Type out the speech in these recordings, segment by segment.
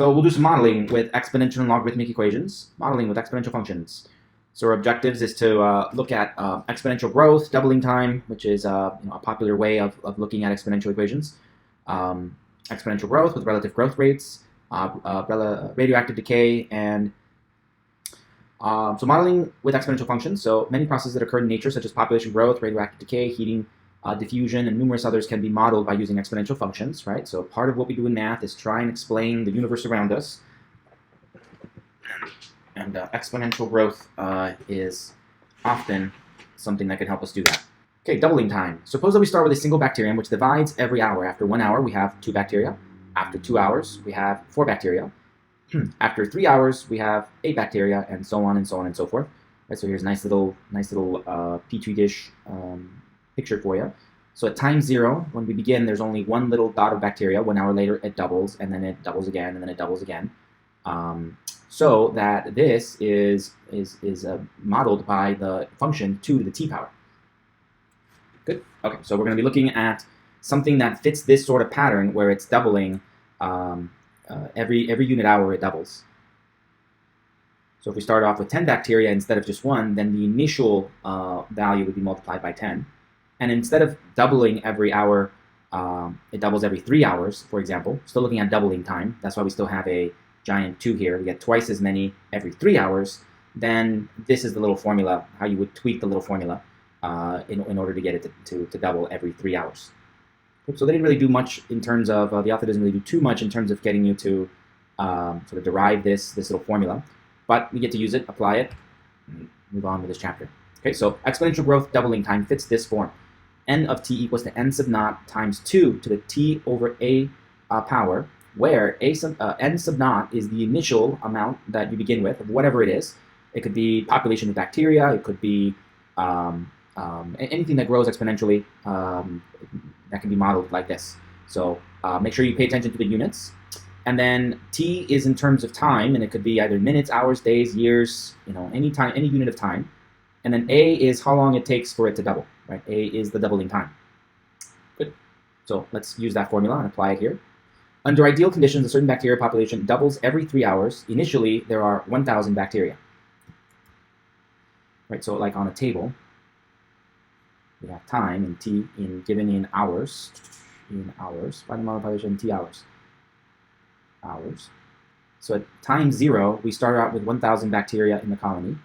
So we'll do some modeling with exponential and logarithmic equations, modeling with exponential functions. So our objectives is to look at exponential growth, doubling time, which is a popular way of looking at exponential equations. Exponential growth with relative growth rates, radioactive decay, and so modeling with exponential functions. So many processes that occur in nature, such as population growth, radioactive decay, heating, diffusion, and numerous others can be modeled by using exponential functions, right? So part of what we do in math is try and explain the universe around us. And exponential growth is often something that can help us do that. Okay, doubling time. Suppose that we start with a single bacterium which divides every hour. After 1 hour, we have 2 bacteria. After 2 hours, we have 4 bacteria. After 3 hours, we have 8 bacteria, and so on and so on and so forth. Right, so here's a nice little petri dish picture for you. So at time 0, when we begin, there's only one little dot of bacteria. 1 hour later, it doubles, and then it doubles again, and then it doubles again. So that this is modeled by the function 2 to the t power. Good. Okay, so we're going to be looking at something that fits this sort of pattern where it's doubling every unit hour it doubles. So if we start off with 10 bacteria instead of just 1, then the initial value would be multiplied by 10. And instead of doubling every hour, it doubles every 3 hours, for example. Still looking at doubling time. That's why we still have a giant 2 here. We get twice as many every 3 hours. Then this is the little formula, how you would tweak the little formula in order to get it to double every 3 hours. So they didn't really do much in terms of, the author doesn't really do too much in terms of getting you to sort of derive this little formula. But we get to use it, apply it, and move on with this chapter. Okay, so exponential growth doubling time fits this form. N of t equals to n sub naught times 2 to the t over a power, where n sub naught is the initial amount that you begin with, of whatever it is. It could be population of bacteria, it could be anything that grows exponentially that can be modeled like this. So make sure you pay attention to the units. And then t is in terms of time, and it could be either minutes, hours, days, years, any time, any unit of time. And then a is how long it takes for it to double, right? A is the doubling time. Good. So let's use that formula and apply it here. Under ideal conditions, a certain bacteria population doubles every 3 hours. Initially, there are 1,000 bacteria. Right, so like on a table, we have time and t given in hours. Find the model population in t hours. So at time 0, we start out with 1,000 bacteria in the colony.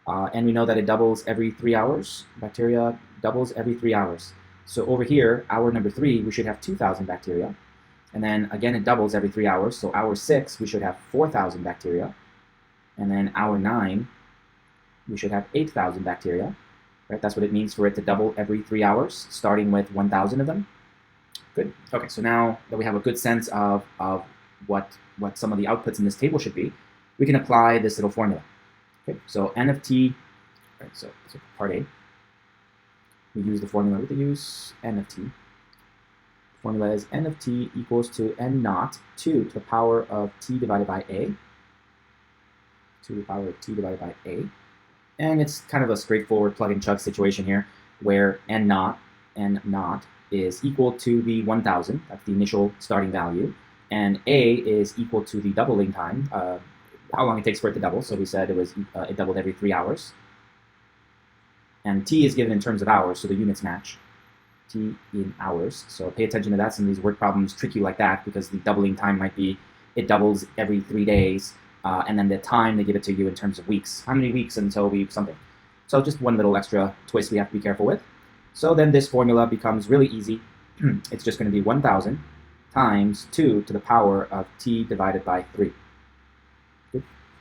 And we know that it doubles every 3 hours. Bacteria doubles every 3 hours. So over here, hour number 3, we should have 2,000 bacteria. And then again, it doubles every 3 hours. So hour 6, we should have 4,000 bacteria. And then hour 9, we should have 8,000 bacteria. Right? That's what it means for it to double every 3 hours, starting with 1,000 of them. Good. Okay, so now that we have a good sense of what some of the outputs in this table should be, we can apply this little formula. Okay, so n of t, right, so part A, we use the formula with the use n of t. The formula is n of t equals to n naught 2 to the power of t divided by a, to the power of t divided by a. And it's kind of a straightforward plug and chug situation here, where n naught is equal to the 1,000, that's the initial starting value, and a is equal to the doubling time, how long it takes for it to double. So we said it doubled every 3 hours. And t is given in terms of hours, so the units match. T in hours. So pay attention to that. Some of these word problems trick you like that because the doubling time might be it doubles every 3 days, and then the time they give it to you in terms of weeks. How many weeks until we something? So just one little extra twist we have to be careful with. So then this formula becomes really easy. It's just going to be 1,000 times 2 to the power of t divided by 3.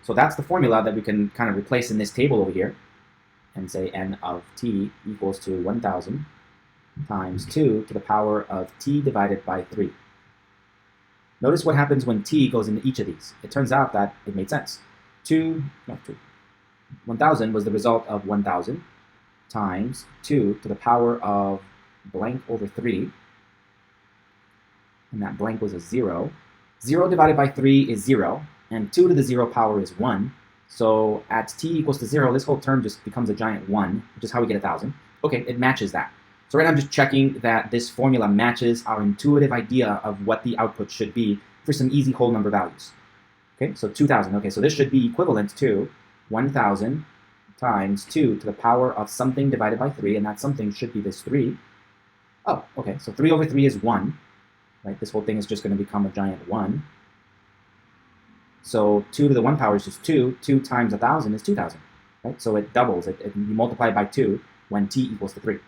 So that's the formula that we can kind of replace in this table over here and say n of t equals to 1,000 times 2 to the power of t divided by 3. Notice what happens when t goes into each of these. It turns out that it made sense. 1,000 was the result of 1,000 times 2 to the power of blank over 3. And that blank was a 0. 0 divided by 3 is 0. And 2 to the 0 power is 1. So at t equals to 0, this whole term just becomes a giant 1, which is how we get 1,000. Okay, it matches that. So right now I'm just checking that this formula matches our intuitive idea of what the output should be for some easy whole number values. Okay, so 2,000. Okay, so this should be equivalent to 1,000 times 2 to the power of something divided by 3, and that something should be this 3. Oh, okay, so 3 over 3 is 1. Right, this whole thing is just going to become a giant 1. So 2 to the 1 power is just 2. 2 times 1,000 is 2,000. Right, so it doubles. It can be multiplied by 2 when t equals to 3.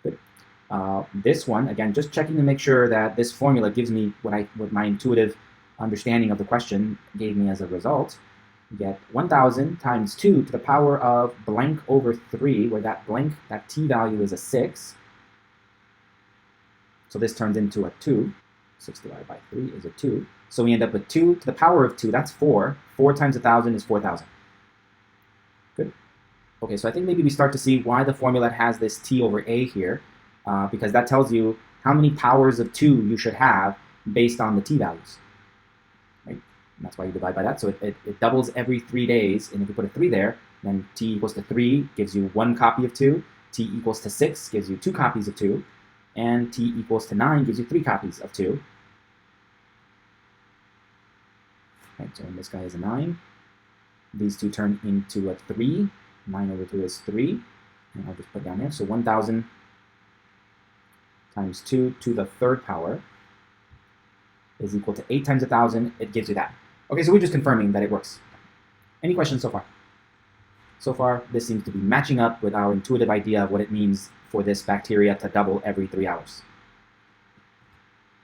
Good. This one, again, just checking to make sure that this formula gives me what my intuitive understanding of the question gave me as a result. You get 1,000 times 2 to the power of blank over 3, where that blank, that t value is a 6. So this turns into a 2. 6 divided by 3 is a 2. So we end up with 2 to the power of 2. That's 4. 4 times 1,000 is 4,000. Good. Okay, so I think maybe we start to see why the formula has this t over a here, because that tells you how many powers of 2 you should have based on the t values. Right? And that's why you divide by that. So it doubles every 3 days, and if you put a 3 there, then t equals to 3 gives you 1 copy of 2, t equals to 6 gives you 2 copies of 2, and t equals to 9 gives you 3 copies of 2. Right, so this guy is a 9. These two turn into a 3. 9 over 2 is 3. And I'll just put down here. So 1,000 times 2 to the third power is equal to 8 times 1,000. It gives you that. Okay, so we're just confirming that it works. Any questions so far? So far, this seems to be matching up with our intuitive idea of what it means for this bacteria to double every 3 hours.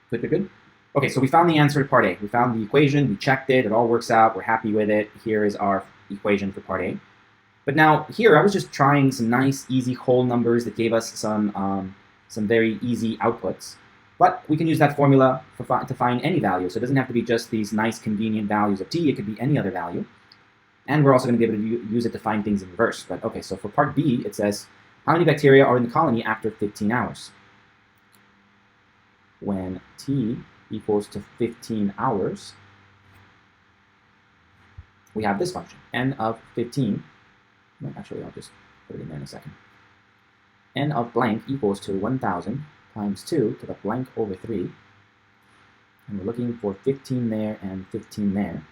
Good, good, good. Okay, so we found the answer to part A. We found the equation, we checked it, it all works out, we're happy with it. Here is our equation for part A. But now here, I was just trying some nice, easy whole numbers that gave us some very easy outputs. But we can use that formula to find any value. So it doesn't have to be just these nice, convenient values of t. It could be any other value. And we're also going to be able to use it to find things in reverse. But okay, so for part B, it says, how many bacteria are in the colony after 15 hours? When t equals to 15 hours, we have this function, n of 15. No, actually, I'll just put it in there in a second. N of blank equals to 1,000 times 2 to the blank over 3. And we're looking for 15 there and 15 there.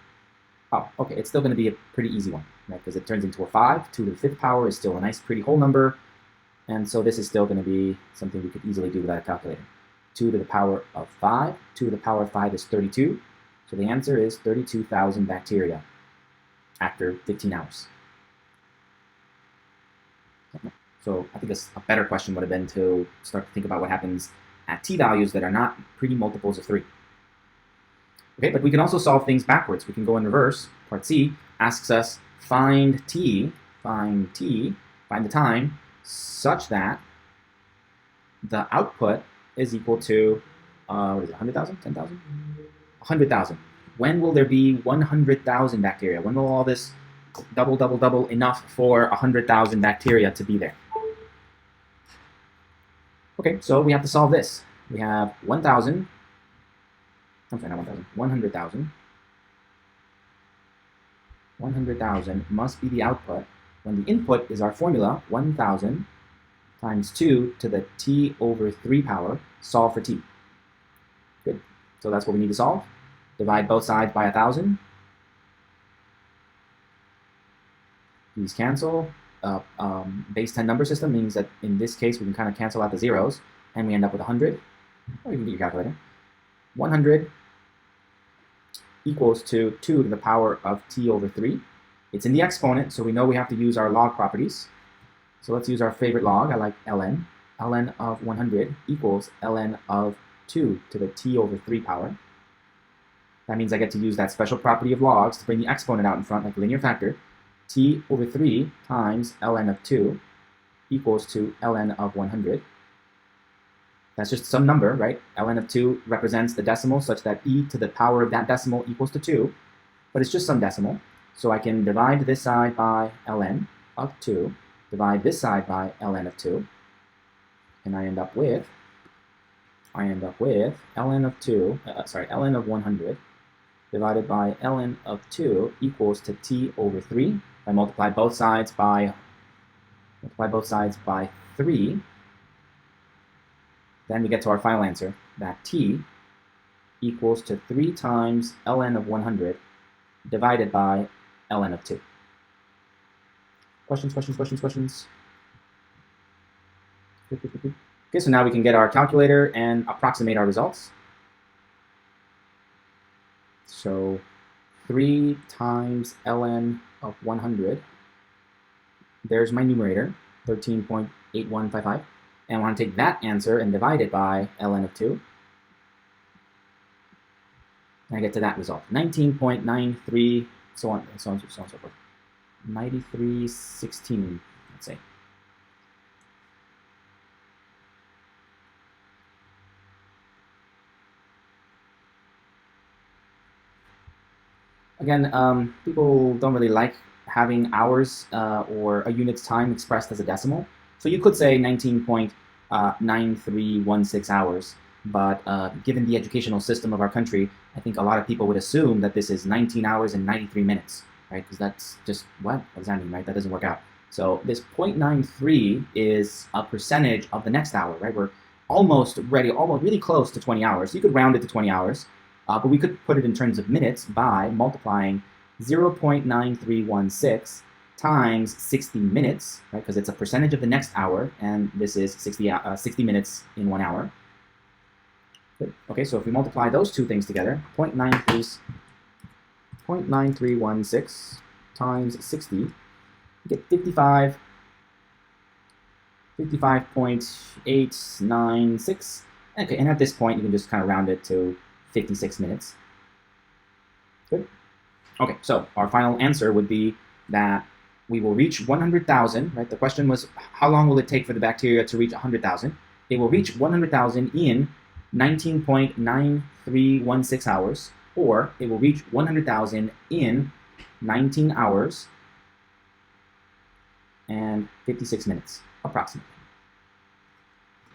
Oh, okay, it's still going to be a pretty easy one, right? Because it turns into a 5. 2 to the 5th power is still a nice, pretty whole number. And so this is still going to be something we could easily do without a calculator. 2 to the power of 5. 2 to the power of 5 is 32. So the answer is 32,000 bacteria after 15 hours. So I think a better question would have been to start to think about what happens at t values that are not pretty multiples of 3. Okay, but we can also solve things backwards. We can go in reverse. Part C asks us find the time such that the output is equal to, what is it, 100,000, 10,000? 100,000. When will there be 100,000 bacteria? When will all this double, double, double enough for 100,000 bacteria to be there? Okay, so we have to solve this. We have 1,000. I'm sorry, not 1,000. 100,000. 100,000 must be the output when the input is our formula, 1,000 times 2 to the t over 3 power, solve for t. Good. So that's what we need to solve. Divide both sides by 1,000. These cancel. Base 10 number system means that in this case we can kind of cancel out the zeros, and we end up with 100. Or you can get your calculator. 100 equals to 2 to the power of t over 3. It's in the exponent, so we know we have to use our log properties. So let's use our favorite log. I like ln. ln of 100 equals ln of 2 to the t over 3 power. That means I get to use that special property of logs to bring the exponent out in front like a linear factor. T over 3 times ln of 2 equals to ln of 100. That's just some number, right? ln of 2 represents the decimal such that e to the power of that decimal equals to 2, but it's just some decimal. So I can divide this side by ln of 2, divide this side by ln of 2, and I end up with ln of 100 divided by ln of 2 equals to t over 3. If I multiply both sides by 3, then we get to our final answer, that t equals to 3 times ln of 100 divided by ln of 2. Questions, questions, questions, questions? Okay, so now we can get our calculator and approximate our results. So 3 times ln of 100. There's my numerator, 13.8155. And I want to take that answer and divide it by ln of 2. And I get to that result, 19.93, so on, so on, so on, so forth. 9316, let's say. Again, people don't really like having hours or a unit's time expressed as a decimal. So you could say 19.9316 hours, but given the educational system of our country, I think a lot of people would assume that this is 19 hours and 93 minutes, right? Because that's just, what does that mean, right? That doesn't work out. So this 0.93 is a percentage of the next hour, right? We're almost really close to 20 hours. You could round it to 20 hours. But we could put it in terms of minutes by multiplying 0.9316 times 60 minutes, right? Because it's a percentage of the next hour, and this is 60 minutes in 1 hour. Good. Okay, so if we multiply those two things together, 0.9316 times 60, you get 55.896. Okay, and at this point, you can just kind of round it to 56 minutes. Good. Okay, so our final answer would be that we will reach 100,000, right? The question was, how long will it take for the bacteria to reach 100,000? It will reach 100,000 in 19.9316 hours, or it will reach 100,000 in 19 hours and 56 minutes, approximately.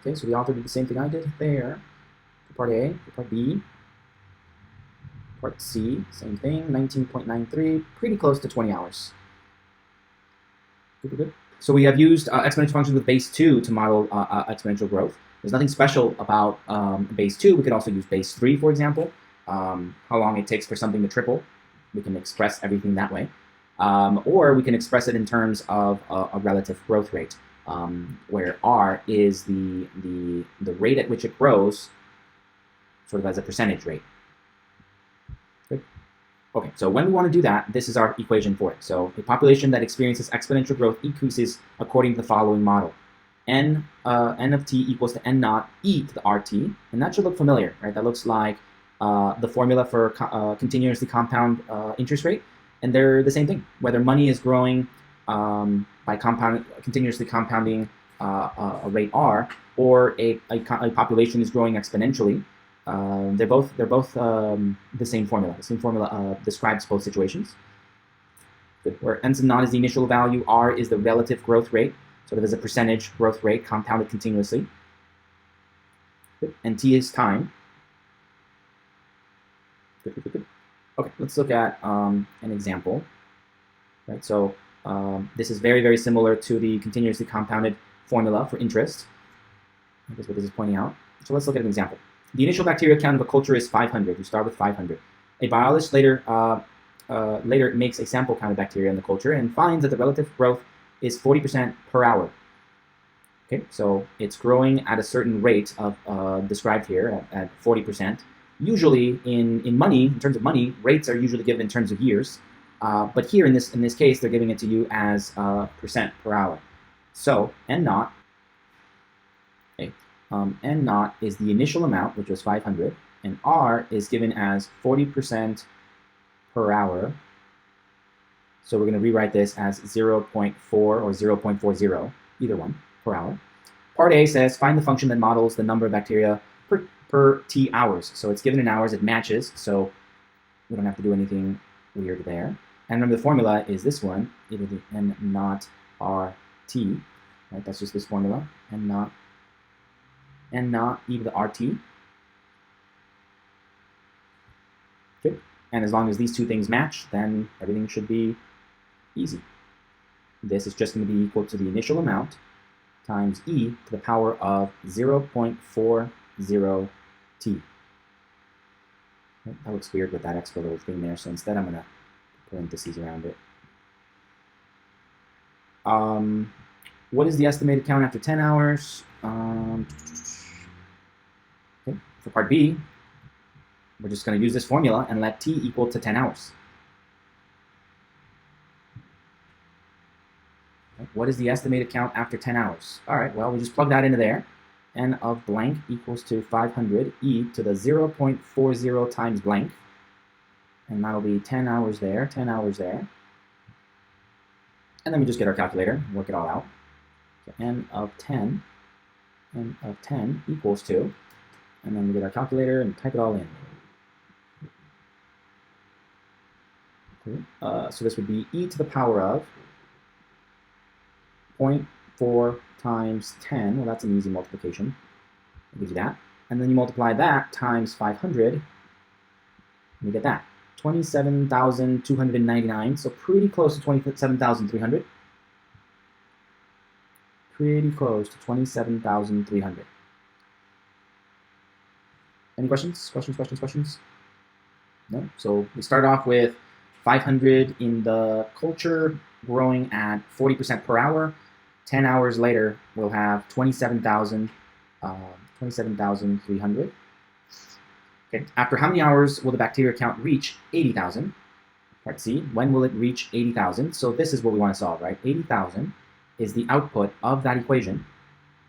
Okay, so the author did the same thing I did there. For part A, for part B. Part C, same thing, 19.93, pretty close to 20 hours. Good. So we have used exponential functions with base 2 to model exponential growth. There's nothing special about base 2. We could also use base 3, for example. How long it takes for something to triple. We can express everything that way. Or we can express it in terms of a relative growth rate, where R is the rate at which it grows, sort of as a percentage rate. Okay, so when we want to do that, this is our equation for it. So a population that experiences exponential growth increases according to the following model. N of t equals to n naught e to the rt, and that should look familiar, right? That looks like the formula for continuously compound interest rate, and they're the same thing. Whether money is growing by continuously compounding a rate r, or a population is growing exponentially, they're both the same formula. The same formula describes both situations. Good. Where n sub naught is the initial value, r is the relative growth rate, sort of as a percentage growth rate compounded continuously. Good. And t is time. Good. Okay, let's look at an example. Right. So this is very, very similar to the continuously compounded formula for interest. That's what this is pointing out. So let's look at an example. The initial bacterial count of a culture is 500. We start with 500. A biologist later makes a sample count of bacteria in the culture and finds that the relative growth is 40% per hour. Okay, so it's growing at a certain rate of described here at 40%. Usually, in money, in terms of money, rates are usually given in terms of years. But here in this case, they're giving it to you as percent per hour. So n naught. N naught is the initial amount, which was 500, and R is given as 40% per hour. So we're going to rewrite this as 0.4 or 0.40, either one, per hour. Part A says, find the function that models the number of bacteria per t hours. So it's given in hours, it matches, so we don't have to do anything weird there. And remember the formula is this one, e to the n naught rt, right? That's just this formula, n naught e to the rt. Good. And as long as these two things match, then everything should be easy. This is just going to be equal to the initial amount times e to the power of 0.40t. That looks weird with that extra little thing there, so instead I'm going to put parentheses around it. What is the estimated count after 10 hours? Okay. For part B, we're just going to use this formula and let t equal to 10 hours. Okay. What is the estimated count after 10 hours? All right, well, we just plug that into there. N of blank equals to 500 e to the 0.40 times blank. And that'll be 10 hours there, 10 hours there. And then we just get our calculator and work it all out. So n of 10 equals to, and then we get our calculator and type it all in. Okay. So this would be e to the power of 0.4 times 10. Well, that's an easy multiplication. It gives you that. And then you multiply that times 500, and you get that. 27,299, so pretty close to 27,300. Pretty close to 27,300. Any questions? Questions? No? So we start off with 500 in the culture, growing at 40% per hour. 10 hours later, we'll have 27,300. Okay. After how many hours will the bacteria count reach 80,000? Part C, when will it reach 80,000? So this is what we want to solve, right? 80,000 is the output of that equation,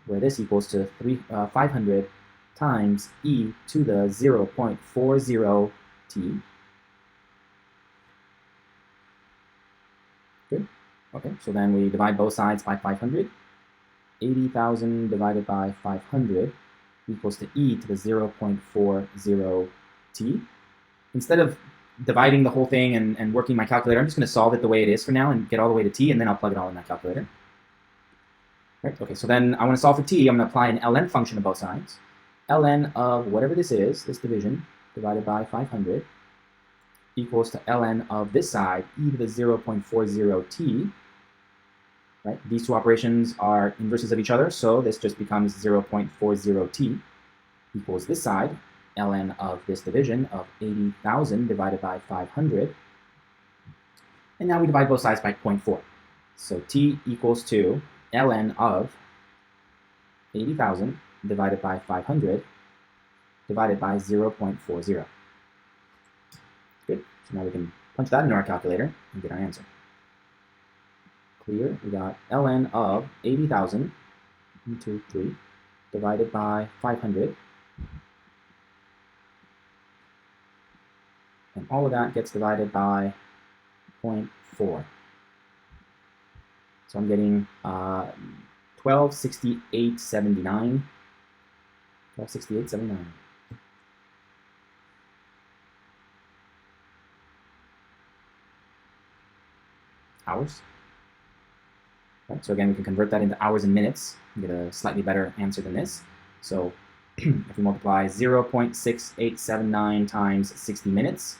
where this equals to 500 times e to the 0.40 t. Good. Okay, so then we divide both sides by 500. 80,000 divided by 500 equals to e to the 0.40 t. Instead of dividing the whole thing and working my calculator, I'm just going to solve it the way it is for now and get all the way to t, and then I'll plug it all in that calculator. Right? Okay, so then I want to solve for t. I'm going to apply an ln function to both sides. ln of whatever this is, this division, divided by 500, equals to ln of this side, e to the 0.40 t. Right? These two operations are inverses of each other, so this just becomes 0.40 t equals this side, ln of this division of 80,000 divided by 500. And now we divide both sides by 0.4. So t equals to ln of 80,000 divided by 500 divided by 0.40. Good. So now we can punch that into our calculator and get our answer. Clear. We got ln of 80,000, 1, 2, 3, divided by 500. And all of that gets divided by 0.4. So I'm getting 1268.79. 1268.79. Hours. Right, so again, we can convert that into hours and minutes and get a slightly better answer than this. So if we multiply 0.6879 times 60 minutes,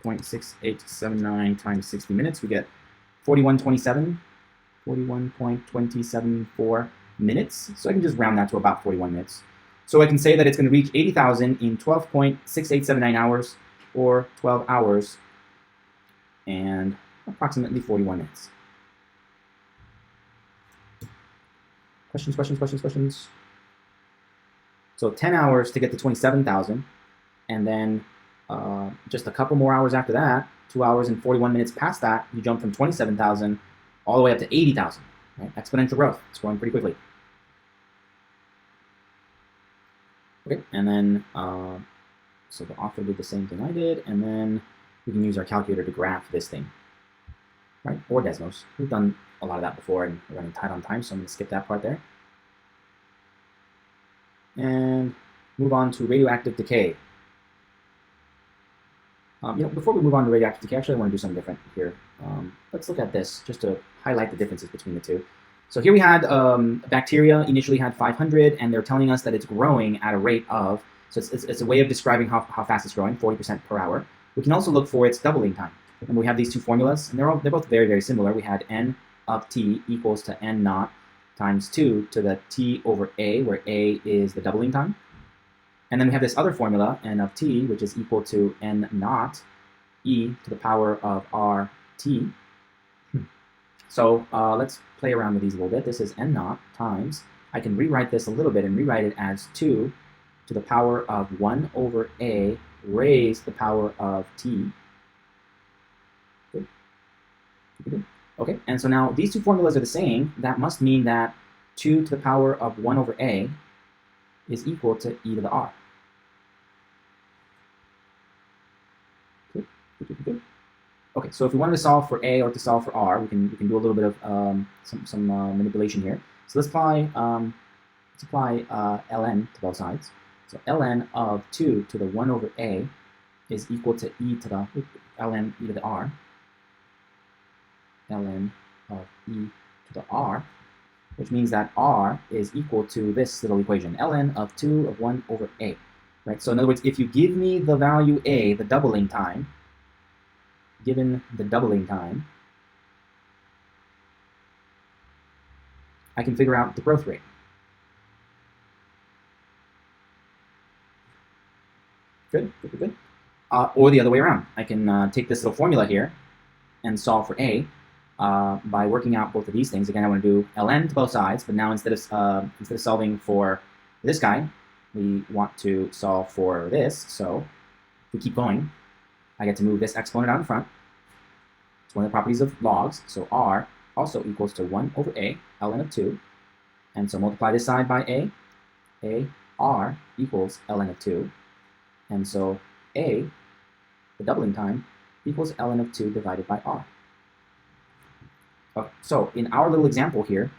0.6879 times 60 minutes, we get 41.24 minutes. So I can just round that to about 41 minutes. So I can say that it's going to reach 80,000 in 12.6879 hours, or 12 hours and approximately 41 minutes. Questions? So 10 hours to get to 27,000, and then just a couple more hours after that, 2 hours and 41 minutes past that, you jump from 27,000 all the way up to 80,000. Right? Exponential growth. It's growing pretty quickly. Okay, and then so the author did the same thing I did, and then we can use our calculator to graph this thing, right? Or Desmos. We've done a lot of that before, and we're running tight on time, so I'm going to skip that part there. And move on to radioactive decay. Before we move on to radioactive decay, actually I want to do something different here. Let's look at this just to highlight the differences between the two. So here we had bacteria initially had 500, and they're telling us that it's growing at a rate of, so it's a way of describing how fast it's growing, 40% per hour. We can also look for its doubling time. And we have these two formulas, and they're both very, very similar. We had n of t equals to n naught times 2 to the t over a, where a is the doubling time. And then we have this other formula, n of t, which is equal to n naught e to the power of rt. So let's play around with these a little bit. This is n naught times, I can rewrite this a little bit and rewrite it as 2 to the power of 1 over a raised to the power of t. Good. Good. Okay, and so now these two formulas are the same. That must mean that 2 to the power of 1 over a is equal to e to the r. Good. Good. Okay, so if we wanted to solve for a or to solve for r, we can do a little bit of some manipulation here. So let's apply ln to both sides. So ln of 2 to the 1 over a is equal to e to the ln e to the r. Ln of e to the r, which means that r is equal to this little equation, ln of 2 of 1 over a. Right. So in other words, if you give me the value a, the doubling time, given the doubling time, I can figure out the growth rate. Good, good, good. Or the other way around. I can take this little formula here and solve for a by working out both of these things. Again, I want to do ln to both sides, but now instead of solving for this guy, we want to solve for this. So if we keep going, I get to move this exponent out in front. It's one of the properties of logs. So r also equals to 1 over a, ln of 2. And so multiply this side by a r equals ln of 2. And so a, the doubling time, equals ln of 2 divided by r. Okay, so in our little example here,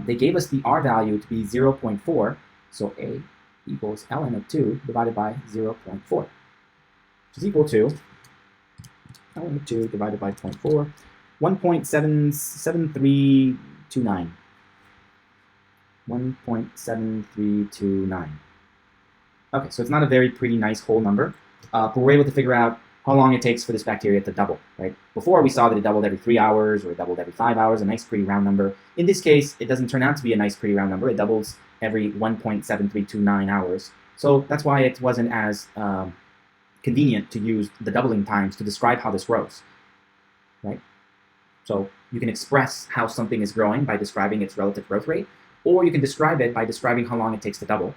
they gave us the r value to be 0.4. So a equals ln of 2 divided by 0.4, which is equal to ln of 2 divided by 0.4, 1.7329. 1.7329. Okay, so it's not a very pretty nice whole number, but we're able to figure out how long it takes for this bacteria to double, right? Before we saw that it doubled every 3 hours or it doubled every 5 hours, a nice pretty round number. In this case, it doesn't turn out to be a nice pretty round number. It doubles every 1.7329 hours. So that's why it wasn't as convenient to use the doubling times to describe how this grows, right? So you can express how something is growing by describing its relative growth rate, or you can describe it by describing how long it takes to double.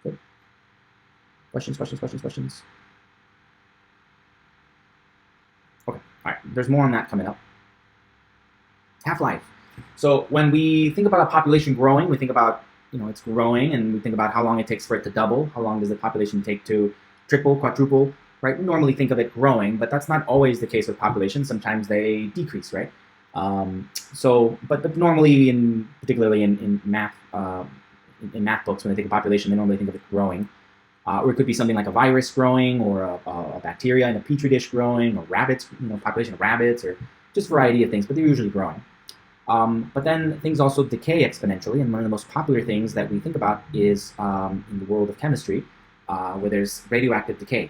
Good. Questions, questions, questions, questions? Okay, all right, there's more on that coming up. Half-life. So when we think about a population growing, we think about, it's growing, and we think about how long it takes for it to double. How long does the population take to triple, quadruple, right? We normally think of it growing, but that's not always the case with populations. Sometimes they decrease, right? But normally, particularly in math, in math books, when they think of population, they normally think of it growing. Or it could be something like a virus growing, or a bacteria in a petri dish growing, or rabbits, population of rabbits, or just a variety of things, but they're usually growing. But then things also decay exponentially, and one of the most popular things that we think about is in the world of chemistry, where there's radioactive decay,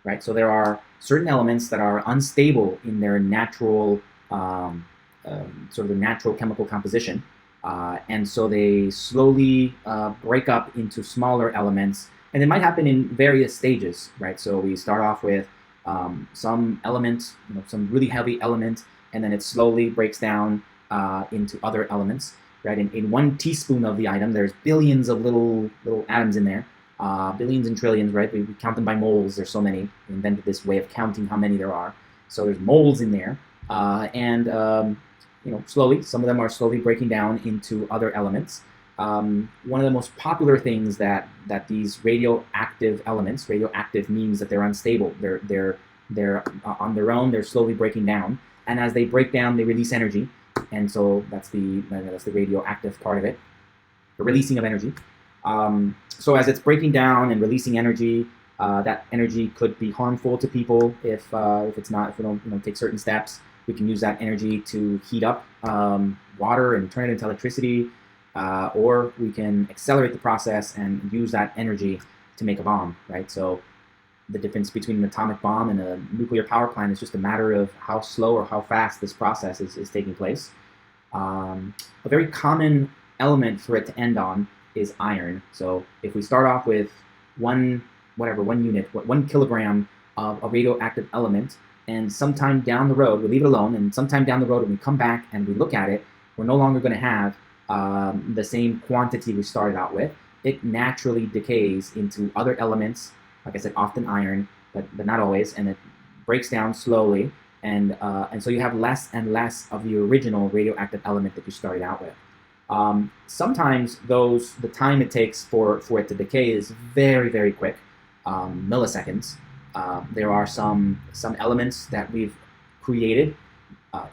right? So there are certain elements that are unstable in their natural, sort of the natural chemical composition, and so they slowly break up into smaller elements, and it might happen in various stages, right? So we start off with some element, some really heavy element, and then it slowly breaks down into other elements, right? In 1 teaspoon of the item, there's billions of little atoms in there, billions and trillions, right? We count them by moles. There's so many. We invented this way of counting how many there are. So there's moles in there, slowly, some of them are slowly breaking down into other elements. One of the most popular things that these radioactive elements, radioactive means that they're unstable. They're on their own. They're slowly breaking down, and as they break down, they release energy. And so that's the radioactive part of it, the releasing of energy. So as it's breaking down and releasing energy, that energy could be harmful to people if we don't take certain steps. We can use that energy to heat up water and turn it into electricity, or we can accelerate the process and use that energy to make a bomb, right? So the difference between an atomic bomb and a nuclear power plant is just a matter of how slow or how fast this process is taking place. A very common element for it to end on is iron. So if we start off with one unit, 1 kilogram of a radioactive element, and sometime down the road, we leave it alone, and sometime down the road when we come back and we look at it, we're no longer going to have the same quantity we started out with. It naturally decays into other elements, like I said, often iron, but not always, and it breaks down slowly, and so you have less and less of the original radioactive element that you started out with. Sometimes the time it takes for it to decay is very, very quick, milliseconds. There are some elements that we've created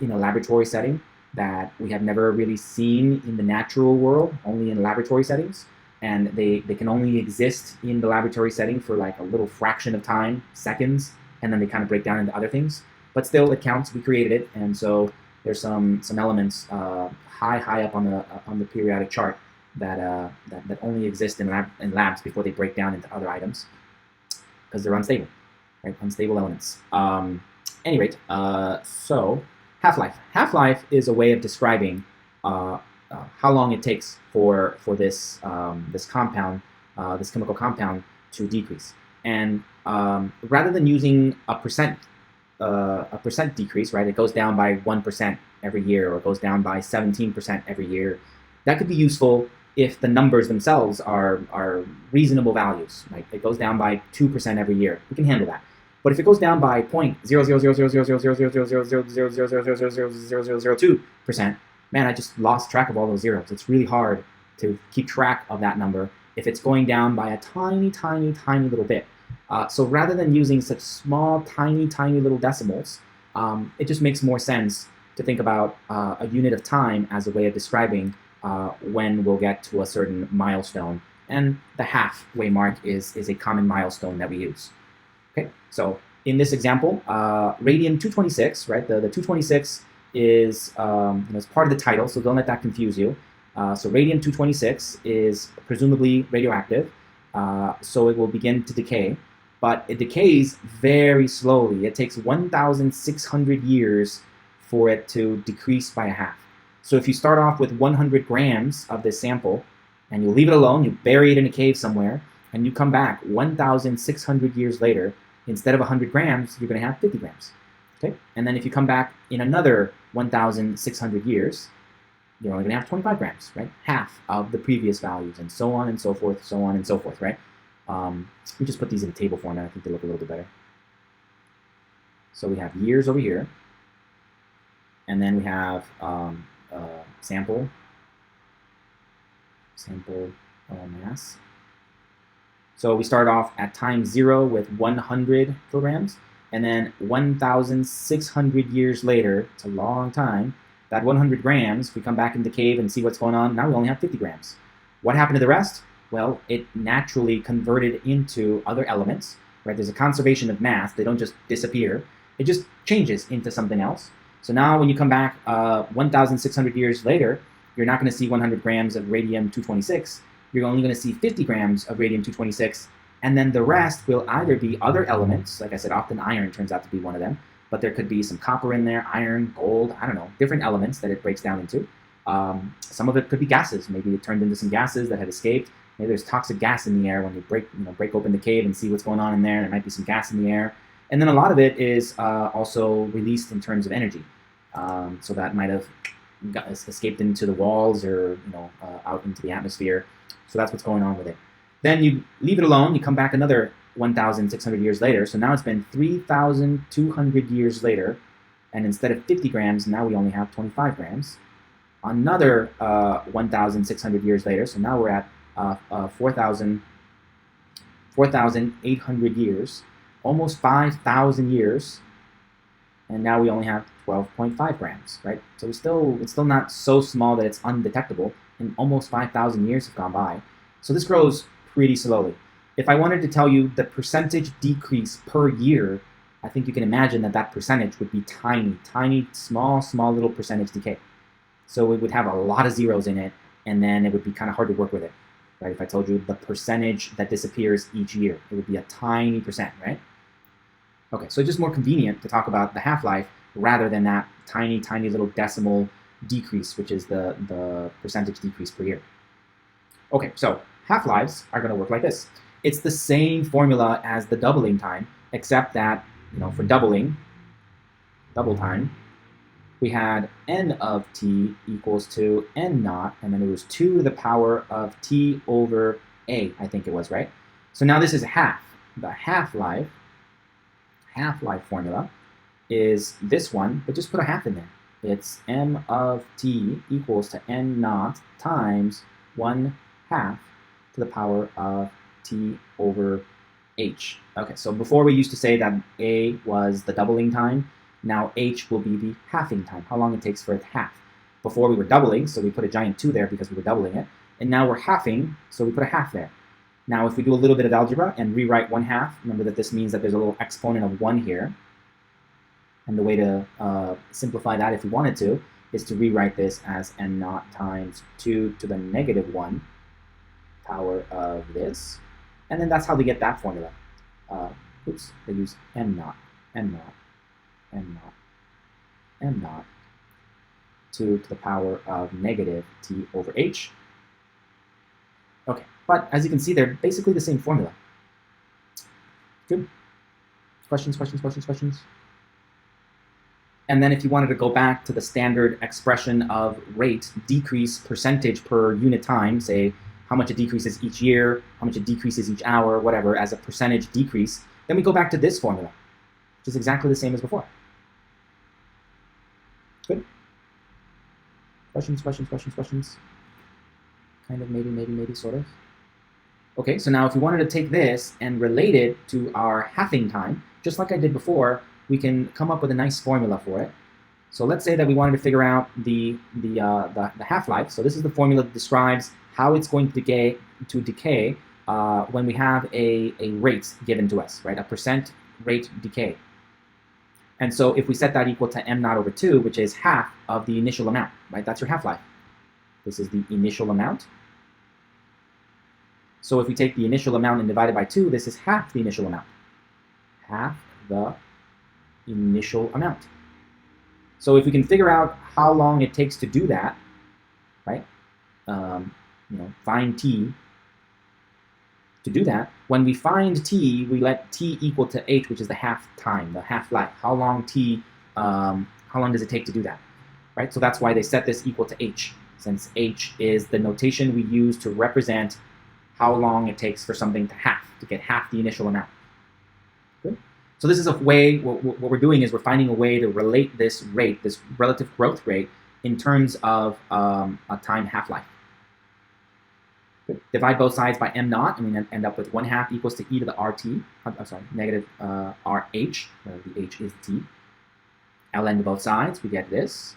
in a laboratory setting that we have never really seen in the natural world, only in laboratory settings. And they can only exist in the laboratory setting for like a little fraction of time, seconds, and then they kind of break down into other things. But still, it counts. We created it, and so there's some elements high up on the periodic chart that only exist in labs before they break down into other items because they're unstable, right? Unstable elements. Any rate, so half-life. Half-life is a way of describing how long it takes for this this chemical compound to decrease. And rather than using a percent decrease, right? It goes down by 1% every year, or it goes down by 17% every year. That could be useful if the numbers themselves are reasonable values. Right? It goes down by 2% every year. We can handle that. But if it goes down by 0.00000000000000002%, man, I just lost track of all those zeros. It's really hard to keep track of that number if it's going down by a tiny, tiny, tiny little bit. So rather than using such small, tiny, tiny little decimals, it just makes more sense to think about a unit of time as a way of describing when we'll get to a certain milestone. And the halfway mark is a common milestone that we use. Okay, so in this example, radium-226, right? The 226 is it's part of the title, so don't let that confuse you. So radium-226 is presumably radioactive, so it will begin to decay, but it decays very slowly. It takes 1,600 years for it to decrease by a half. So if you start off with 100 grams of this sample, and you leave it alone, you bury it in a cave somewhere, and you come back 1,600 years later, instead of 100 grams, you're going to have 50 grams. Okay? And then if you come back in another 1,600 years, you're only going to have 25 grams, right? Half of the previous values, and so on and so forth, so on and so forth, right? We just put these in a table format. I think they look a little bit better. So we have years over here, and then we have sample mass. So we start off at time 0 with 100 kilograms, and then 1,600 years later, it's a long time, that 100 grams, we come back in the cave and see what's going on. Now we only have 50 grams. What happened to the rest? Well, it naturally converted into other elements, right? There's a conservation of mass. They don't just disappear. It just changes into something else. So now when you come back 1,600 years later, you're not going to see 100 grams of radium-226. You're only going to see 50 grams of radium-226, and then the rest will either be other elements. Like I said, often iron turns out to be one of them, but there could be some copper in there, iron, gold, I don't know, different elements that it breaks down into. Some of it could be gases. Maybe it turned into some gases that had escaped. Maybe there's toxic gas in the air when you break open the cave and see what's going on in there. There might be some gas in the air. And then a lot of it is also released in terms of energy. So that might have escaped into the walls or out into the atmosphere. So that's what's going on with it. Then you leave it alone. You come back another 1,600 years later. So now it's been 3,200 years later. And instead of 50 grams, now we only have 25 grams. Another 1,600 years later. So now we're at 4,800 years. Almost 5,000 years. And now we only have 12.5 grams, right? So it's still not so small that it's undetectable, and almost 5,000 years have gone by. So this grows pretty slowly. If I wanted to tell you the percentage decrease per year, I think you can imagine that percentage would be tiny, tiny, small little percentage decay. So it would have a lot of zeros in it, and then it would be kind of hard to work with it, right? If I told you the percentage that disappears each year, it would be a tiny percent, right? Okay, so it's just more convenient to talk about the half-life rather than that tiny, tiny little decimal decrease, which is the percentage decrease per year. Okay, so half-lives are going to work like this. It's the same formula as the doubling time, except that, for doubling, double time, we had n of t equals to n naught, and then it was 2 to the power of t over a, I think it was, right? So now this is half. The half-life formula is this one, but just put a half in there. It's m of t equals to n naught times 1/2 to the power of t over h. Okay, so before we used to say that a was the doubling time. Now h will be the halving time, how long it takes for it to half. Before we were doubling, so we put a giant 2 there because we were doubling it. And now we're halving, so we put a half there. Now if we do a little bit of algebra and rewrite 1/2, remember that this means that there's a little exponent of 1 here. And the way to simplify that, if we wanted to, is to rewrite this as n naught times 2 to the negative 1 power of this. And then that's how they get that formula. They use m naught, 2 to the power of negative t over h. Okay, but as you can see, they're basically the same formula. Good. Questions? And then if you wanted to go back to the standard expression of rate, decrease percentage per unit time, say how much it decreases each year, how much it decreases each hour, whatever, as a percentage decrease, then we go back to this formula, which is exactly the same as before. Good. Questions? Kind of, maybe, sort of. Okay, so now if we wanted to take this and relate it to our halving time, just like I did before, we can come up with a nice formula for it. So let's say that we wanted to figure out the half-life. So this is the formula that describes how it's going to decay when we have a rate given to us, right? A percent rate decay. And so if we set that equal to m naught over 2, which is half of the initial amount, right? That's your half-life. This is the initial amount. So if we take the initial amount and divide it by 2, this is half the initial amount. Half the initial amount. So if we can figure out how long it takes to do that, right? Find t to do that. When we find t, we let t equal to h, which is the half time, the half-life. How long does it take to do that, right? So that's why they set this equal to h, since h is the notation we use to represent how long it takes for something to get half the initial amount. Good. So this is a way, what we're doing is we're finding a way to relate this rate, this relative growth rate, in terms of a time half-life. Divide both sides by m naught, and we end up with 1/2 equals to e to the rt, negative rh, where the h is t. ln to both sides, we get this.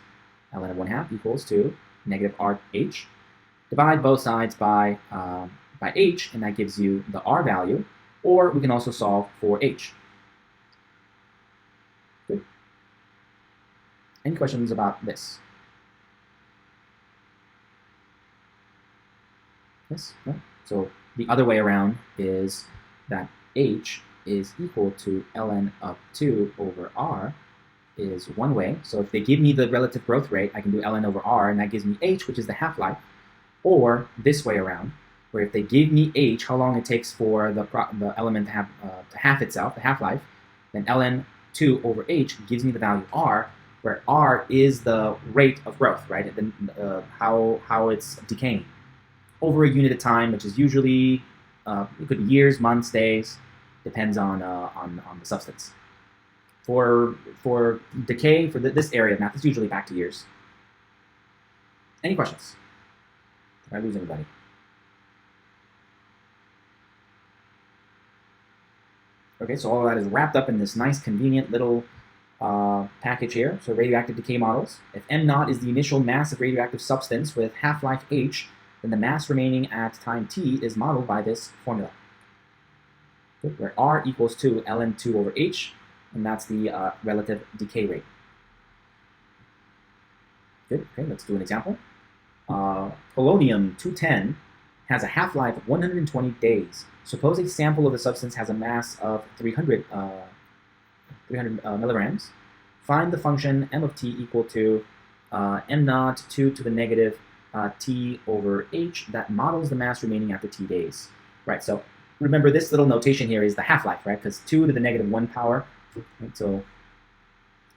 ln of 1/2 equals to negative rh. Divide both sides by h, and that gives you the r value, or we can also solve for h. Good. Any questions about this? Yes? No? So the other way around is that h is equal to ln of 2 over r is one way. So if they give me the relative growth rate, I can do ln over r, and that gives me h, which is the half-life. Or this way around, where if they give me h, how long it takes for the element to half itself, the half-life, then ln 2 over h gives me the value r, where r is the rate of growth, right? How it's decaying over a unit of time, which is usually, it could be years, months, days, depends on the substance. For decay, for this area of math, it's usually back to years. Any questions? Did I lose anybody? Okay, so all of that is wrapped up in this nice, convenient little package here. So radioactive decay models. If m naught is the initial mass of radioactive substance with half-life h, then the mass remaining at time t is modeled by this formula, where r equals to ln 2 over h, and that's the relative decay rate. Good. Okay, let's do an example. Polonium-210 has a half-life of 120 days. Suppose a sample of the substance has a mass of 300 milligrams. Find the function m of t equal to m naught 2 to the negative t over h that models the mass remaining after t days. Right, so remember this little notation here is the half-life, right? Because 2 to the negative 1 power, right? So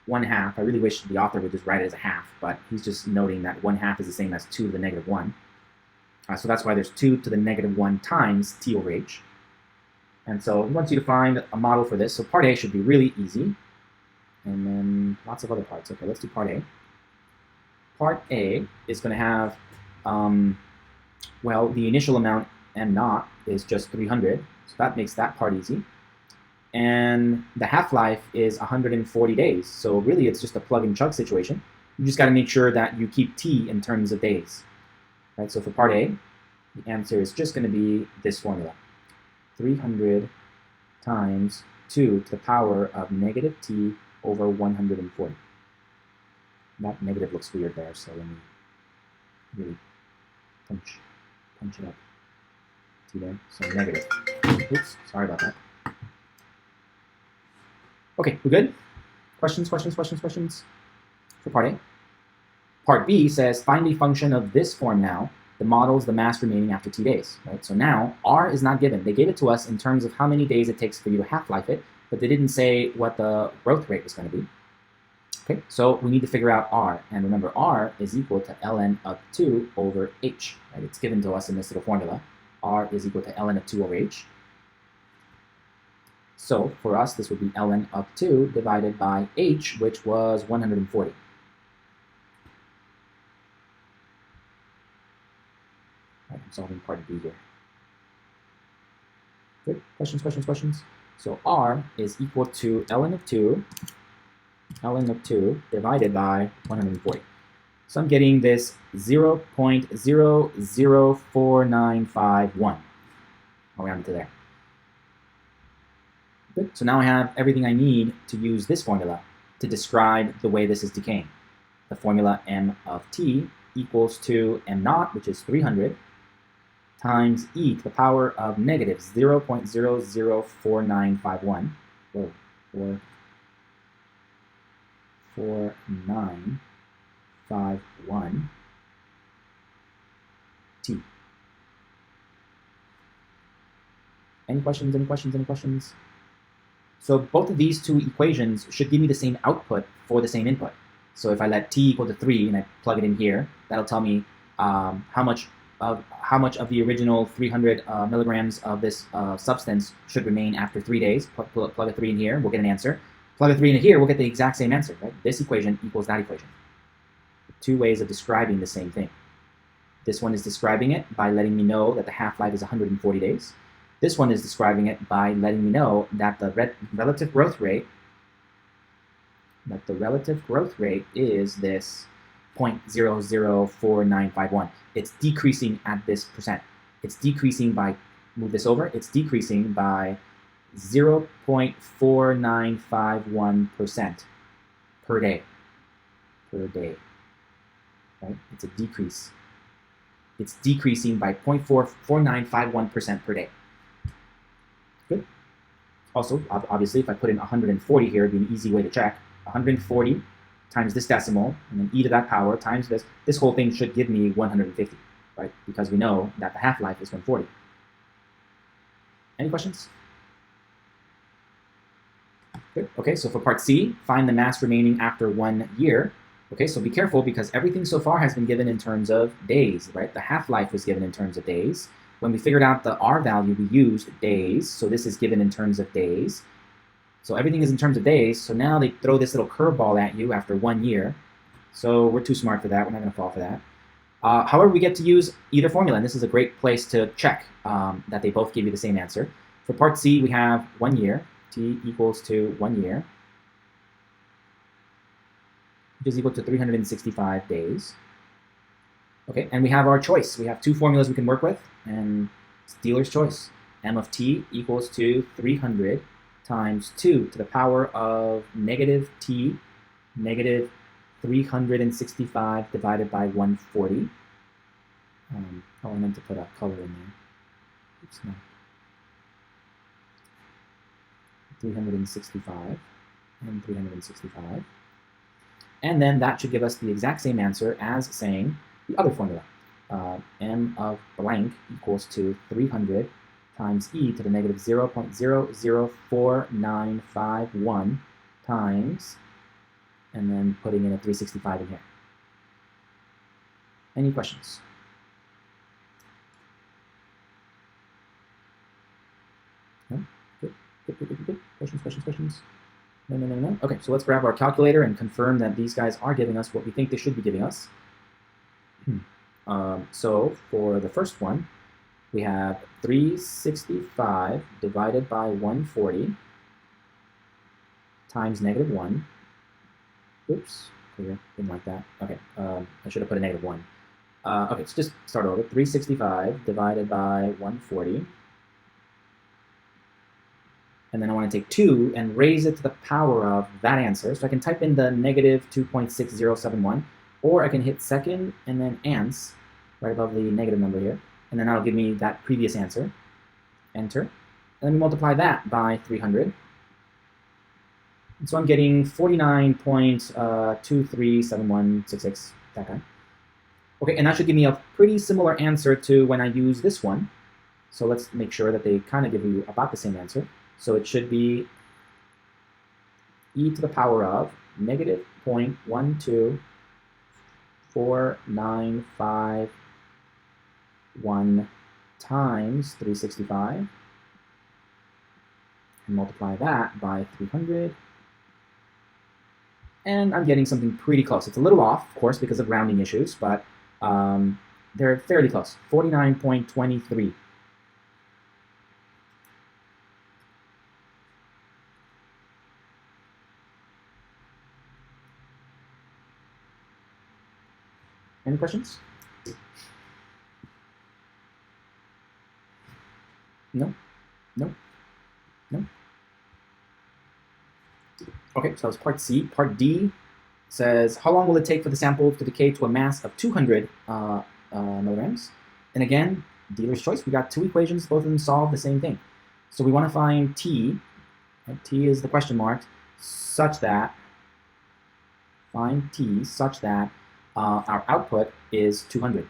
1/2. I really wish the author would just write it as a half, but he's just noting that 1/2 is the same as 2 to the negative 1. So that's why there's 2 to the negative 1 times t over h. And so he wants you to find a model for this. So part A should be really easy. And then lots of other parts. Okay, let's do part A. Part A is going to have, well, the initial amount m naught is just 300. So that makes that part easy. And the half-life is 140 days. So really it's just a plug-and-chug situation. You just got to make sure that you keep t in terms of days. Right, so for part A, the answer is just going to be this formula. 300 times 2 to the power of negative t over 140. That negative looks weird there, so let me really punch it up. T there, so negative. Oops, sorry about that. Okay, we're good? Questions for part A? Part B says, find a function of this form now that models the mass remaining after t days. Right? So now, R is not given. They gave it to us in terms of how many days it takes for you to half-life it, but they didn't say what the growth rate was going to be. Okay, so we need to figure out R. And remember, R is equal to ln of 2 over h. Right? It's given to us in this little formula. R is equal to ln of 2 over h. So for us, this would be ln of 2 divided by h, which was 140. Right, I'm solving part B here. Good. Questions? So R is equal to ln of 2 divided by 140. So I'm getting this 0.004951. I'll round it to there. Good. So now I have everything I need to use this formula to describe the way this is decaying. The formula m of t equals to m naught, which is 300, times e to the power of negative 0.004951. Whoa, 4951 t. Any questions? So both of these two equations should give me the same output for the same input. So if I let t equal to 3 and I plug it in here, that'll tell me how much of the original 300 milligrams of this substance should remain after 3 days. Plug a 3 in here, we'll get an answer. Plug a 3 in here, we'll get the exact same answer, right? This equation equals that equation. Two ways of describing the same thing. This one is describing it by letting me know that the half-life is 140 days. This one is describing it by letting me know that the relative growth rate is this 0.004951. It's decreasing at this percent. It's decreasing by, move this over, it's decreasing by 0.4951% per day. Right? It's a decrease. It's decreasing by 0.4951% per day. Good. Also, obviously, if I put in 140 here, it'd be an easy way to check. 140 times this decimal, and then e to that power times this. This whole thing should give me 150, right? Because we know that the half-life is 140. Any questions? Good. Okay, so for part C, find the mass remaining after 1 year. Okay, so be careful because everything so far has been given in terms of days, right? The half-life was given in terms of days. When we figured out the R value, we used days, so this is given in terms of days. So everything is in terms of days, so now they throw this little curveball at you after 1 year. So we're too smart for that, we're not going to fall for that. However, we get to use either formula, and this is a great place to check that they both give you the same answer. For part C, we have 1 year, t equals to 1 year, which is equal to 365 days. Okay, and we have our choice. We have two formulas we can work with, and it's dealer's choice. M of t equals to 300 times 2 to the power of negative t, negative 365 divided by 140. Oh, I meant to put a color in there. Oops, no. 365 and 365. And then that should give us the exact same answer as saying the other formula. m of blank equals to 300 times e to the negative 0.004951 times, and then putting in a 365 in here. Any questions? No? Good. Questions? No. Okay, so let's grab our calculator and confirm that these guys are giving us what we think they should be giving us. So for the first one, we have 365 divided by 140 times negative 1. Oops, clear, didn't like that. Okay, I should have put a negative 1. Okay, let's just start over. 365 divided by 140. And then I want to take 2 and raise it to the power of that answer. So I can type in the negative 2.6071, or I can hit second and then ans right above the negative number here. And then that'll give me that previous answer. Enter. And then we multiply that by 300. And so I'm getting 49.237166, that guy. Okay, and that should give me a pretty similar answer to when I use this one. So let's make sure that they kind of give you about the same answer. So it should be e to the power of negative 0.124951 times 365, and multiply that by 300. And I'm getting something pretty close. It's a little off, of course, because of rounding issues, but they're fairly close. 49.23. Any questions? No? Okay, so that was part C. Part D says, how long will it take for the sample to decay to a mass of 200 milligrams? And again, dealer's choice. We got two equations, both of them solve the same thing. So we want to find T, right? T is the question mark, such that, find T such that our output is 200.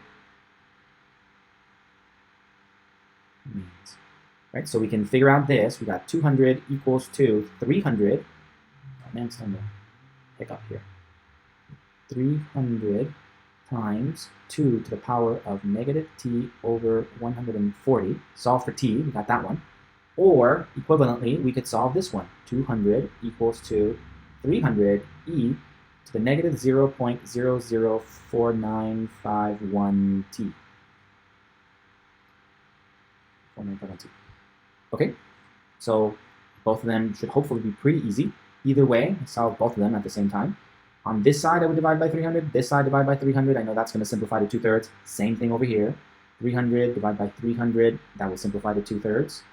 Right, so we can figure out this. We got 200 equals to 300. Oh, man, it's time to pick up here. 300 times 2 to the power of negative t over 140. Solve for t, we got that one. Or, equivalently, we could solve this one. 200 equals to 300 e to the negative 0.004951 t. 4951 t. Okay, so both of them should hopefully be pretty easy. Either way, I solve both of them at the same time. On this side, I would divide by 300. This side, divide by 300. I know that's going to simplify to 2/3. Same thing over here. 300 divided by 300. That will simplify to 2/3.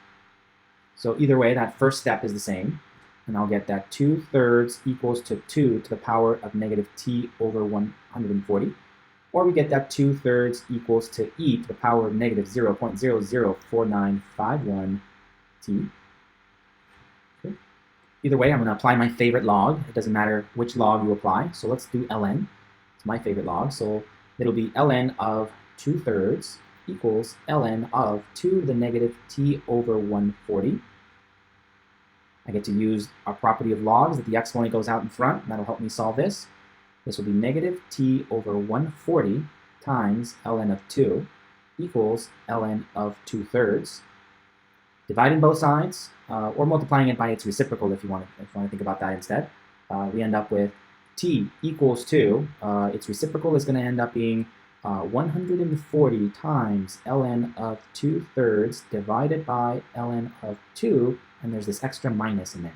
So either way, that first step is the same. And I'll get that 2/3 equals to 2 to the power of negative t over 140. Or we get that 2/3 equals to e to the power of negative 0.004951 t. Okay. Either way, I'm going to apply my favorite log. It doesn't matter which log you apply. So let's do ln. It's my favorite log. So it'll be ln of 2/3 equals ln of 2 to the negative t over 140. I get to use our property of logs that the exponent goes out in front, and that'll help me solve this. This will be negative t over 140 times ln of 2 equals ln of 2/3. Dividing both sides, or multiplying it by its reciprocal if you want to think about that instead. We end up with t equals 2. Its reciprocal is going to end up being 140 times ln of 2/3 divided by ln of 2, and there's this extra minus in there.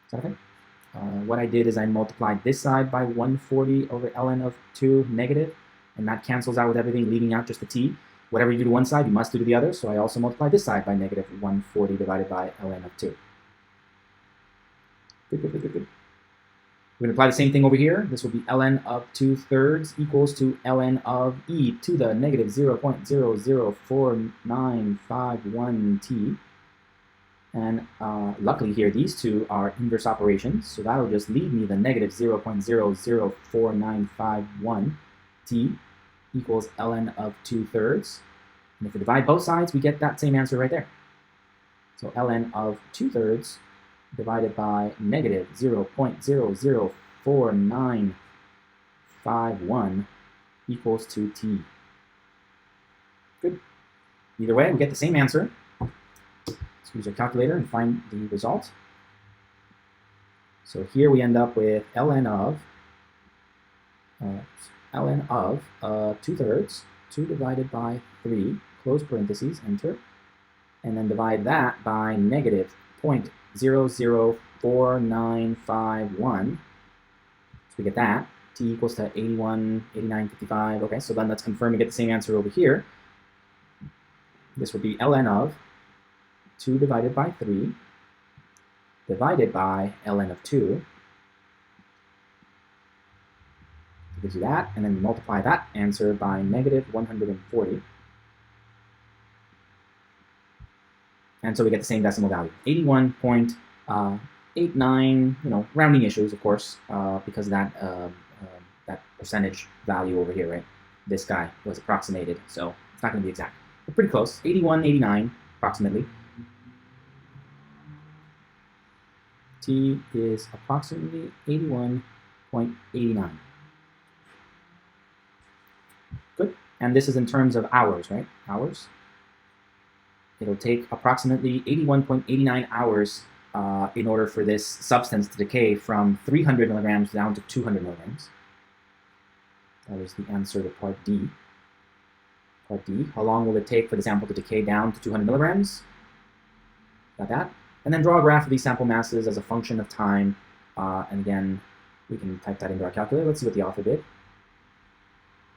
Is that okay? What I did is I multiplied this side by 140 over ln of 2 negative, and that cancels out with everything, leaving out just the t. Whatever you do to one side, you must do to the other, so I also multiply this side by negative 140 divided by ln of 2. Good. We're going to apply the same thing over here. This will be ln of 2/3 equals to ln of e to the negative 0.004951 t. And luckily here, these two are inverse operations, so that'll just leave me the negative 0.00491 t. equals ln of 2/3. And if we divide both sides, we get that same answer right there. So ln of 2/3 divided by negative 0.004951 equals to t. Good. Either way, we get the same answer. Let's use our calculator and find the result. So here we end up with ln of 2/3, 2 divided by 3, close parentheses, enter, and then divide that by negative 0.004951. So we get that. T equals to 81, 89, 55. Okay, so then let's confirm we get the same answer over here. This would be ln of 2 divided by 3 divided by ln of 2. It gives you that, and then multiply that answer by negative 140. And so we get the same decimal value, 81.89, rounding issues, of course, because of that, that percentage value over here, right? This guy was approximated, so it's not going to be exact. But pretty close, 81, 89, approximately. T is approximately 81.89. Good. And this is in terms of hours, right? Hours. It'll take approximately 81.89 hours in order for this substance to decay from 300 milligrams down to 200 milligrams. That is the answer to part D. Part D, how long will it take for the sample to decay down to 200 milligrams? Got that? And then draw a graph of these sample masses as a function of time. And again, we can type that into our calculator. Let's see what the author did.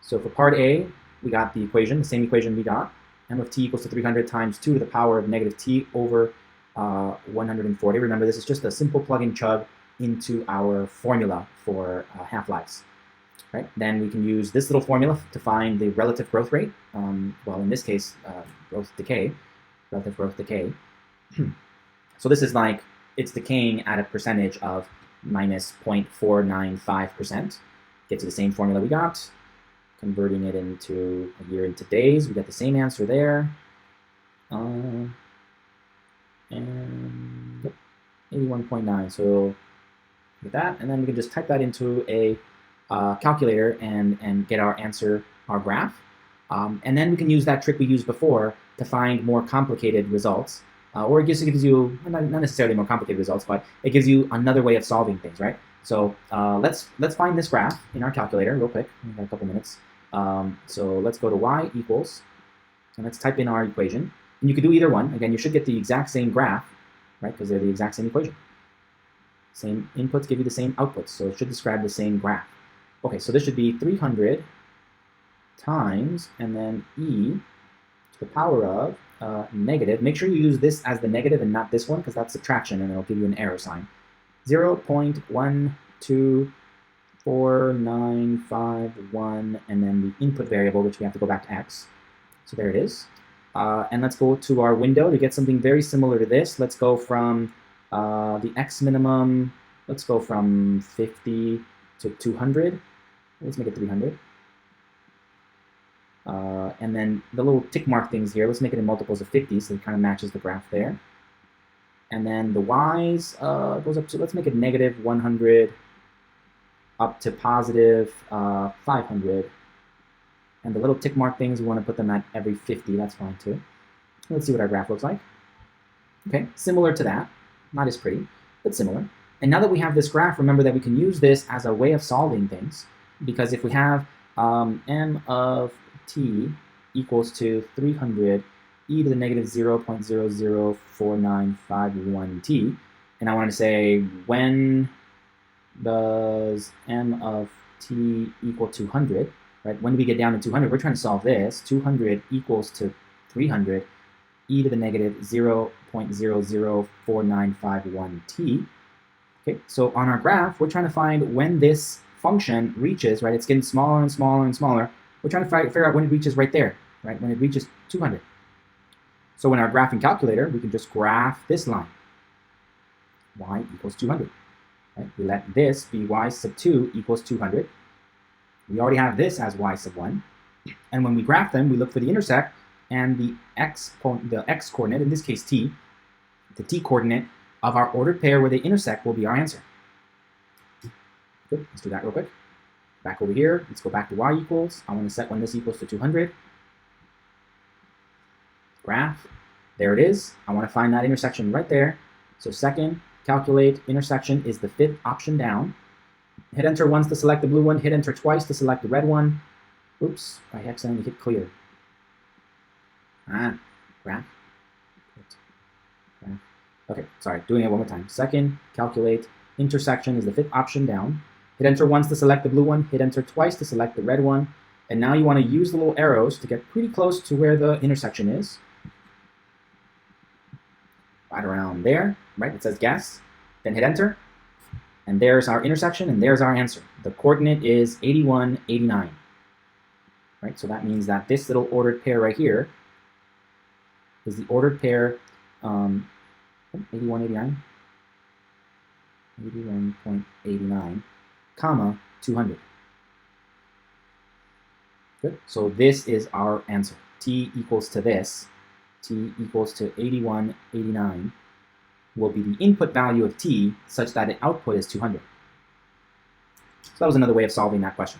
So for part A, we got the equation, the same equation we got. M of t equals to 300 times 2 to the power of negative t over 140. Remember, this is just a simple plug and chug into our formula for half-lives. Right? Then we can use this little formula to find the relative growth rate. Well, in this case, relative growth decay. So this is like, it's decaying at a percentage of minus 0.495%. Get to the same formula we got. Converting it into a year into days, we get the same answer there. And yep, 81.9. So get that, and then we can just type that into a calculator and get our answer, our graph. And then we can use that trick we used before to find more complicated results. Or it gives you, not necessarily more complicated results, but it gives you another way of solving things, right? So let's find this graph in our calculator real quick. We've got a couple minutes. So let's go to y equals, and let's type in our equation. And you could do either one. Again, you should get the exact same graph, right? Because they're the exact same equation. Same inputs give you the same outputs, so it should describe the same graph. Okay, so this should be 300 times, and then e to the power of negative. Make sure you use this as the negative and not this one, because that's subtraction, and it'll give you an error sign. 0.124951, and then the input variable, which we have to go back to x. So there it is. And let's go to our window to get something very similar to this. Let's go from the x minimum, let's go from 50 to 200. Let's make it 300. And then the little tick mark things here, let's make it in multiples of 50, so it kind of matches the graph there. And then the y's goes up to, let's make it negative 100 up to positive 500. And the little tick mark things, we want to put them at every 50. That's fine too. Let's see what our graph looks like. Okay, similar to that. Not as pretty, but similar. And now that we have this graph, remember that we can use this as a way of solving things. Because if we have m of t equals to 300 e to the negative 0.004951 t, and I want to say, when does m of t equal 200? Right? When do we get down to 200? We're trying to solve this. 200 equals to 300 e to the negative 0.004951 t. Okay, so on our graph, we're trying to find when this function reaches, right? It's getting smaller and smaller and smaller. We're trying to figure out when it reaches right there, right? When it reaches 200. So in our graphing calculator, we can just graph this line. Y equals 200. Right? We let this be y sub 2 equals 200. We already have this as y sub 1 And when we graph them, we look for the intersect, and the x coordinate, in this case t, the t coordinate of our ordered pair where they intersect will be our answer. Good, let's do that real quick. Back over here, let's go back to y equals. I want to set when this equals to 200. Graph, there it is. I want to find that intersection right there. So second, calculate intersection is the 5th option down. Hit enter once to select the blue one, hit enter twice to select the red one. Oops, I accidentally hit clear. Graph. Okay, sorry, doing it one more time. Second, calculate intersection is the 5th option down. Hit enter once to select the blue one, hit enter twice to select the red one. And now you want to use the little arrows to get pretty close to where the intersection is. Right around there, right? It says guess. Then hit enter. And there's our intersection, and there's our answer. The coordinate is 81, 89. Right? So that means that this little ordered pair right here is the ordered pair 81, 89. 81.89, comma, 200. Good. So this is our answer. T equals to this. T equals to 81, 89 will be the input value of t such that the output is 200. So that was another way of solving that question.